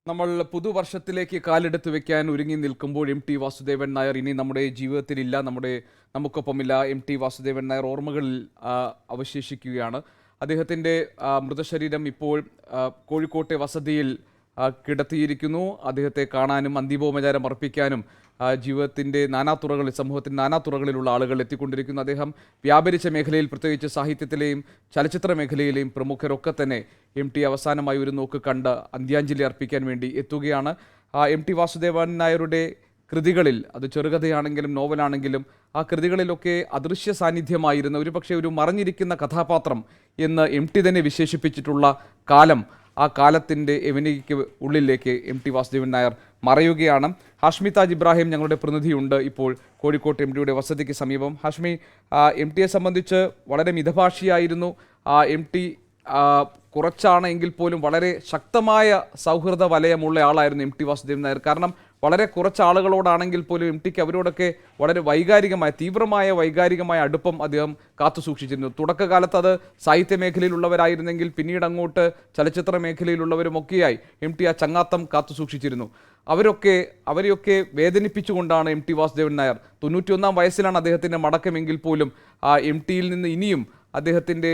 നമ്മൾ പുതുവർഷത്തിലേക്ക് കാലെടുത്ത് വെക്കാൻ ഒരുങ്ങി നിൽക്കുമ്പോൾ എം.ടി. വാസുദേവൻ നായർ ഇനി നമ്മുടെ ജീവിതത്തിലില്ല, നമുക്കൊപ്പമില്ല. എം.ടി. വാസുദേവൻ നായർ ഓർമ്മകളിൽ അവശേഷിക്കുകയാണ്. അദ്ദേഹത്തിൻ്റെ മൃതശരീരം ഇപ്പോൾ കോഴിക്കോട്ടെ വസതിയിൽ കിടത്തിയിരിക്കുന്നു. അദ്ദേഹത്തെ കാണാനും അന്തിമോപചാരം അർപ്പിക്കാനും ജീവിതത്തിൻ്റെ നാനാതുറകളിൽ, സമൂഹത്തിൻ്റെ നാനാതുറകളിലുള്ള ആളുകൾ എത്തിക്കൊണ്ടിരിക്കുന്നു. അദ്ദേഹം വ്യാപരിച്ച മേഖലയിൽ, പ്രത്യേകിച്ച് സാഹിത്യത്തിലെയും ചലച്ചിത്ര മേഖലയിലെയും പ്രമുഖരൊക്കെ തന്നെ എം.ടി. അവസാനമായി ഒരു നോക്ക് കണ്ട് അന്ത്യാഞ്ജലി അർപ്പിക്കാൻ വേണ്ടി എത്തുകയാണ്. എം.ടി. വാസുദേവൻ നായരുടെ കൃതികളിൽ, അത് ചെറുകഥയാണെങ്കിലും നോവലാണെങ്കിലും, ആ കൃതികളിലൊക്കെ അദൃശ്യ സാന്നിധ്യമായിരുന്ന, ഒരുപക്ഷെ ഒരു മറഞ്ഞിരിക്കുന്ന കഥാപാത്രം എന്ന് എം.ടി. തന്നെ വിശേഷിപ്പിച്ചിട്ടുള്ള കാലം, ആ കാലത്തിൻ്റെ എവനിക്ക് ഉള്ളിലേക്ക് എം.ടി. വാസുദേവൻ നായർ മറയുകയാണ്. ഹാഷ്മി താജ് ഇബ്രാഹിം ഞങ്ങളുടെ പ്രതിനിധിയുണ്ട് ഇപ്പോൾ കോഴിക്കോട്ട് എം.ടിയുടെ വസതിക്ക് സമീപം. ഹാഷ്മി, എം.ടിയെ സംബന്ധിച്ച് വളരെ മിതഭാഷിയായിരുന്നു. എം.ടി കുറച്ചാണ് എങ്കിൽ പോലും വളരെ ശക്തമായ സൗഹൃദ വലയമുള്ള ആളായിരുന്നു എം.ടി. വാസുദേവൻ നായർ. കാരണം വളരെ കുറച്ച് ആളുകളോടാണെങ്കിൽ പോലും എം.ടിക്ക് അവരോടൊക്കെ വളരെ തീവ്രമായ വൈകാരികമായ അടുപ്പം അദ്ദേഹം കാത്തു സൂക്ഷിച്ചിരുന്നു. തുടക്കകാലത്ത് അത് സാഹിത്യ മേഖലയിലുള്ളവരായിരുന്നെങ്കിൽ പിന്നീട് അങ്ങോട്ട് ചലച്ചിത്ര മേഖലയിലുള്ളവരുമൊക്കെയായി എം.ടി ആ ചങ്ങാത്തം കാത്തു സൂക്ഷിച്ചിരുന്നു. അവരെയൊക്കെ വേദനിപ്പിച്ചുകൊണ്ടാണ് എം.ടി. വാസുദേവൻ നായർ, 91 വയസ്സിലാണ് അദ്ദേഹത്തിൻ്റെ മടക്കമെങ്കിൽ പോലും എം.ടിയിൽ നിന്ന് ഇനിയും അദ്ദേഹത്തിൻ്റെ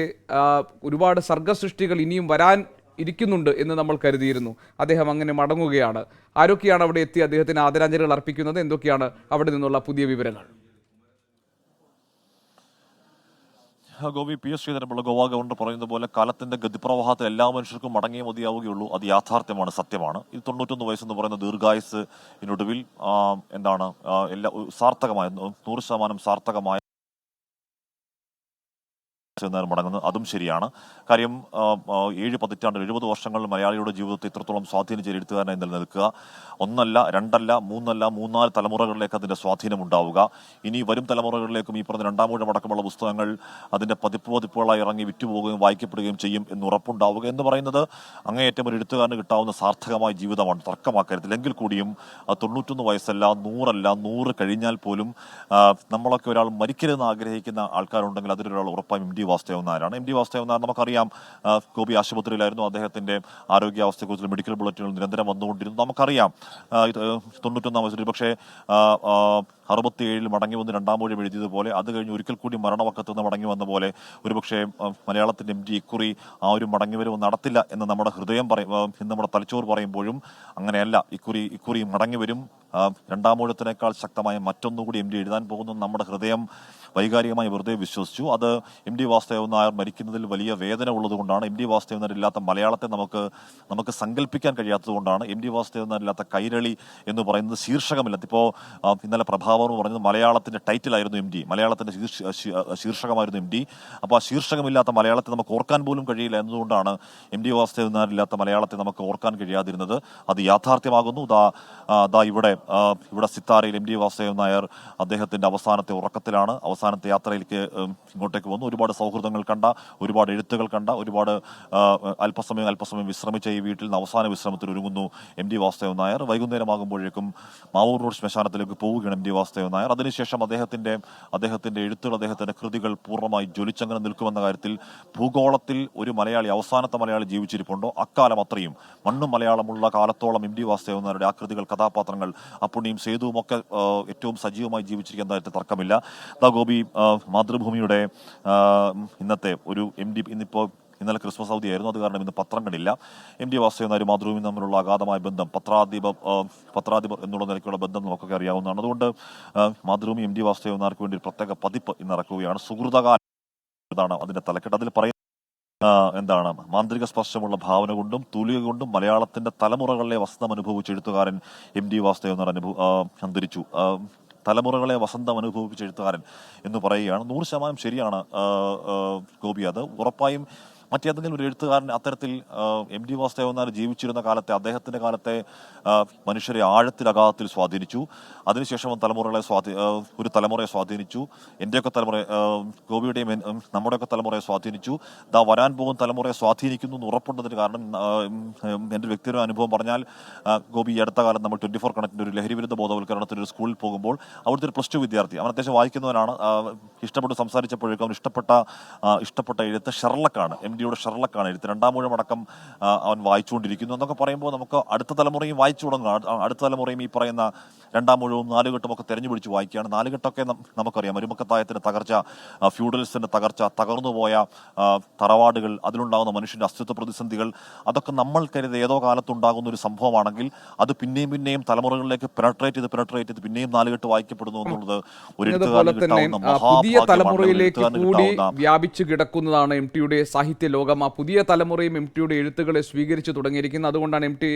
ഒരുപാട് സർഗസൃഷ്ടികൾ ഇനിയും വരാൻ ഇരിക്കുന്നുണ്ട് എന്ന് നമ്മൾ കരുതിയിരുന്നു. അദ്ദേഹം അങ്ങനെ മടങ്ങുകയാണ്. ആരൊക്കെയാണ് അവിടെ എത്തി അദ്ദേഹത്തിന് ആദരാഞ്ജലികൾ അർപ്പിക്കുന്നത്? എന്തൊക്കെയാണ് അവിടെ നിന്നുള്ള പുതിയ വിവരങ്ങൾ? Gopi, P S Sreedharan Pillai Goa governor പറയുന്നത് പോലെ കാലത്തിന്റെ ഗതിപ്രവാഹത്തിൽ എല്ലാ മനുഷ്യർക്കും മടങ്ങിയേ മതിയാവുകയുള്ളൂ. അത് യാഥാർത്ഥ്യമാണ്, സത്യമാണ്. ഇത് 91 വയസ്സെന്ന് പറയുന്ന ദീർഘായുസിനൊടുവിൽ സാർത്ഥകമായ 100% സാർത്ഥകമായ മടങ്ങുന്നത്, അതും ശരിയാണ്. കാര്യം 7 പതിറ്റാണ്ട് 70 വർഷങ്ങളിൽ മലയാളിയുടെ ജീവിതത്തെ ഇത്രത്തോളം സ്വാധീനിച്ച എഴുത്തുകാരനായി നിലനിൽക്കുക, 1 അല്ല 2 അല്ല 3 അല്ല 3-4 തലമുറകളിലേക്ക് അതിൻ്റെ സ്വാധീനം ഉണ്ടാവുക. ഇനി വരും തലമുറകളിലേക്കും ഈ പറഞ്ഞ 2-ാം ഊഴം അടക്കമുള്ള പുസ്തകങ്ങൾ അതിൻ്റെ പതിപ്പുകളായി ഇറങ്ങി വിറ്റുപോകുകയും വായിക്കപ്പെടുകയും ചെയ്യും എന്ന് ഉറപ്പുണ്ടാവുക എന്ന് പറയുന്നത് അങ്ങേയറ്റം ഒരു എഴുത്തുകാരന് കിട്ടാവുന്ന സാർത്ഥകമായ ജീവിതമാണ്, തർക്കമാക്കരുതില്ല. എങ്കിൽ കൂടിയും 91 വയസ്സല്ല, 100 അല്ല, 100 കഴിഞ്ഞാൽ പോലും നമ്മളൊക്കെ ഒരാൾ മരിക്കരുതെന്ന് ആഗ്രഹിക്കുന്ന ആൾക്കാരുണ്ടെങ്കിൽ അതിലൊരാൾ ഉറപ്പായും എം.ടി. വാസുദേവൻ നായരാണ്. എം.ടി. വാസുദേവൻ നായർ നമുക്കറിയാം, ഗോപി ആശുപത്രിയിലായിരുന്നു. അദ്ദേഹത്തിന്റെ ആരോഗ്യാവസ്ഥയെക്കുറിച്ച് മെഡിക്കൽ ബുള്ളറ്റിനുകൾ നിരന്തരം വന്നുകൊണ്ടിരുന്നു. നമുക്കറിയാം 91 വയസ്സിൽ പക്ഷേ 67 മടങ്ങി വന്ന് 2-ാം ഊഴം എഴുതിയതുപോലെ, അത് കഴിഞ്ഞ് ഒരിക്കൽ കൂടി മരണവക്കത്ത് നിന്ന് മടങ്ങി വന്ന പോലെ ഒരുപക്ഷെ മലയാളത്തിന്റെ എം.ടി. ഇക്കുറി ആ ഒരു മടങ്ങിവരവ് നടത്തില്ല എന്ന് നമ്മുടെ ഹൃദയം എന്ന് നമ്മുടെ തലച്ചോറ് പറയുമ്പോഴും അങ്ങനെയല്ല. ഇക്കുറി മടങ്ങി വരും. 2-ാം ഊഴത്തിനേക്കാൾ ശക്തമായ മറ്റൊന്നുകൂടി എം.ടി. എഴുതാൻ പോകുന്നു. നമ്മുടെ ഹൃദയം വൈകാരികമായി വെറുതെ വിശ്വസിച്ചു. അത് എം.ടി. വാസുദേവൻ നായർ മരിക്കുന്നതിൽ വലിയ വേദന ഉള്ളതുകൊണ്ടാണ്. എം.ടി. വാസുദേവൻ നായർ ഇല്ലാത്ത മലയാളത്തെ നമുക്ക് സങ്കല്പിക്കാൻ കഴിയാത്തതുകൊണ്ടാണ്. എം.ടി. വാസുദേവൻ നായർ ഇല്ലാത്ത കൈരളി എന്ന് പറയുന്നത് ശീർഷകമില്ല. ഇപ്പോൾ ഇന്നലെ പ്രഭാവർ പറഞ്ഞത് മലയാളത്തിന്റെ ടൈറ്റിലായിരുന്നു എം.ടി., മലയാളത്തിന്റെ ശീർഷകമായിരുന്നു എം.ടി. അപ്പോൾ ആ ശീർഷകമില്ലാത്ത മലയാളത്തെ നമുക്ക് ഓർക്കാൻ പോലും കഴിയില്ല എന്നതുകൊണ്ടാണ് എം.ടി. വാസുദേവൻ നായർ ഇല്ലാത്ത മലയാളത്തെ നമുക്ക് ഓർക്കാൻ കഴിയാതിരുന്നത്. അത് യാഥാർത്ഥ്യമാകുന്നു. ഇവിടെ സിത്താരയിൽ എം.ടി. വാസുദേവൻ നായർ അദ്ദേഹത്തിന്റെ അവസാനത്തെ ഉറക്കത്തിലാണ്. അവസാനത്തെ യാത്രയിലേക്ക് ഇങ്ങോട്ടേക്ക് വന്നു. ഒരുപാട് സൗഹൃദങ്ങൾ കണ്ട, ഒരുപാട് എഴുത്തുകൾ കണ്ട, ഒരുപാട് അല്പസമയം വിശ്രമിച്ച ഈ വീട്ടിൽ നിന്ന് അവസാന വിശ്രമത്തിൽ ഒരുങ്ങുന്നു എം.ടി. വാസുദേവൻ നായർ. വൈകുന്നേരമാകുമ്പോഴേക്കും മാവൂർ റോഡ് ശ്മശാനത്തിലേക്ക് പോവുകയാണ് എം.ടി. വാസുദേവൻ നായർ. അതിനുശേഷം അദ്ദേഹത്തിന്റെ എഴുത്തുകൾ, അദ്ദേഹത്തിന്റെ കൃതികൾ പൂർണ്ണമായി ജ്വലിച്ചങ്ങനെ നിൽക്കുമെന്ന കാര്യത്തിൽ ഭൂഗോളത്തിൽ ഒരു അവസാനത്തെ മലയാളി ജീവിച്ചിരിപ്പുണ്ടോ അക്കാലം അത്രയും മണ്ണും മലയാളമുള്ള കാലത്തോളം എം.ടി. വാസുദേവൻ നായരുടെ ആ കൃതികൾ, കഥാപാത്രങ്ങൾ, അപ്പുണ്ണിയും സേതുവും ഒക്കെ ഏറ്റവും സജീവമായി ജീവിച്ചിരിക്കുന്ന കാര്യത്തിൽ തർക്കമില്ല. ഗോപി, മാതൃഭൂമിയുടെ ഇന്നത്തെ ഒരു എം.ടി. ഇന്നലെ ക്രിസ്മസ് അവധിയായിരുന്നു, അത് കാരണം ഇന്ന് പത്രങ്ങളില്ല. എം.ടി. വാസുദേവൻ നായർ മാതൃഭൂമി തമ്മിലുള്ള അഗാധമായ ബന്ധം, പത്രാധിപർ എന്നുള്ള നിലയ്ക്കുള്ള ബന്ധം നമുക്കൊക്കെ അറിയാവുന്നതാണ്. അതുകൊണ്ട് മാതൃഭൂമി എം.ടി. വാസുദേവൻ നായർക്ക് വേണ്ടി ഒരു പ്രത്യേക പതിപ്പ് ഇന്ന് ഇറക്കുകയാണ്. സുഹൃതകാലം ഇതാണ് അതിന്റെ തലക്കെട്ട്. അതിൽ പറയുന്നത് മാന്ത്രിക സ്പർശമുള്ള ഭാവന കൊണ്ടും തൂലിക കൊണ്ടും മലയാളത്തിന്റെ തലമുറകളിലെ വസന്തം അനുഭവിച്ച എഴുത്തുകാരൻ എം.ടി. വാസുദേവൻ നായർ അന്തരിച്ചു. തലമുറകളെ വസന്തം അനുഭവിപ്പിച്ച എഴുത്തുകാരൻ എന്ന് പറയുകയാണ്. 100% ശരിയാണ് ഗോപി. അത് ഉറപ്പായും മറ്റേതെങ്കിലും ഒരു എഴുത്തുകാരൻ അത്തരത്തിൽ എം.ടി. വാസുദേവൻ നായർ ജീവിച്ചിരുന്ന കാലത്തെ, അദ്ദേഹത്തിന്റെ കാലത്തെ മനുഷ്യരെ അഗാധത്തിൽ സ്വാധീനിച്ചു. അതിനുശേഷം ഒരു തലമുറയെ സ്വാധീനിച്ചു. എൻ്റെയൊക്കെ തലമുറ, ഗോപിയുടെയും നമ്മുടെയൊക്കെ തലമുറയെ സ്വാധീനിച്ചു. വരാൻ പോകുന്ന തലമുറയെ സ്വാധീനിക്കുന്നു എന്ന് ഉറപ്പുണ്ടതിന് കാരണം എൻ്റെ വ്യക്തിപരമായ അനുഭവം പറഞ്ഞാൽ, ഗോപി, ഈ അടുത്ത കാലം നമ്മൾ 24 കണക്റ്റിൻ്റെ ഒരു ലഹരിവിരുദ്ധ ബോധവൽക്കരണത്തിന് ഒരു സ്കൂളിൽ പോകുമ്പോൾ അവിടുത്തെ ഒരു +2 വിദ്യാർത്ഥി, അവൻ അത്യാവശ്യം വായിക്കുന്നവനാണ്, ഇഷ്ടപ്പെട്ട് സംസാരിച്ചപ്പോഴേക്കും അവൻ ഇഷ്ടപ്പെട്ട എഴുത്ത് ഷെർലക്കാണ്. എം.ടി. ഇന്ത്യയുടെ ഷെർലക്കാണ് എഴുത്ത്, രണ്ടാം ഊഴമടക്കം അവൻ വായിച്ചുകൊണ്ടിരിക്കുന്നു എന്നൊക്കെ പറയുമ്പോൾ നമുക്ക് അടുത്ത തലമുറയും വായിച്ചു തുടങ്ങുക. അടുത്ത തലമുറയും ഈ പറയുന്ന രണ്ടാം ഊഴവും നാലുകെട്ടും ഒക്കെ തെരഞ്ഞു പിടിച്ച് വായിക്കുകയാണ്. നാലുകെട്ടൊക്കെ നമുക്കറിയാം, മരുമക്കത്തായത്തിൻ്റെ തകർച്ച, ഫ്യൂഡലിസത്തിൻ്റെ തകർച്ച, തകർന്നുപോയ തറവാടുകൾ, അതിലുണ്ടാകുന്ന മനുഷ്യൻ്റെ അസ്തിത്വ പ്രതിസന്ധികൾ, അതൊക്കെ നമ്മൾ കരുതി ഏതോ കാലത്തുണ്ടാകുന്ന ഒരു സംഭവമാണെങ്കിൽ അത് പിന്നെയും തലമുറകളിലേക്ക് പെനട്രേറ്റ് ചെയ്ത് പിന്നെയും നാലുകെട്ട് വായിക്കപ്പെടുന്നു എന്നുള്ളത് ഒരു എഴുത്തുകാരന് കിട്ടാവുന്ന പുതിയ തലമുറയിലേക്ക് കൂടി മഹാഭാഗ്യമാണ്. വ്യാപിച്ചു കിടക്കുന്നതാണ് എം ടിയുടെ സാഹിത്യ ലോകം. ആ പുതിയ തലമുറയും എം ടിയുടെ എഴുത്തുകളെ സ്വീകരിച്ചു തുടങ്ങിയിരിക്കുന്നത്. അതുകൊണ്ടാണ് എം ടി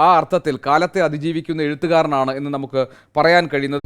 ആ അർത്ഥത്തിൽ കാലത്തെ അതിജീവിക്കുന്ന എഴുത്തുകാരനാണ് എന്ന് നമുക്ക് പറയാൻ കഴിയുന്നത്.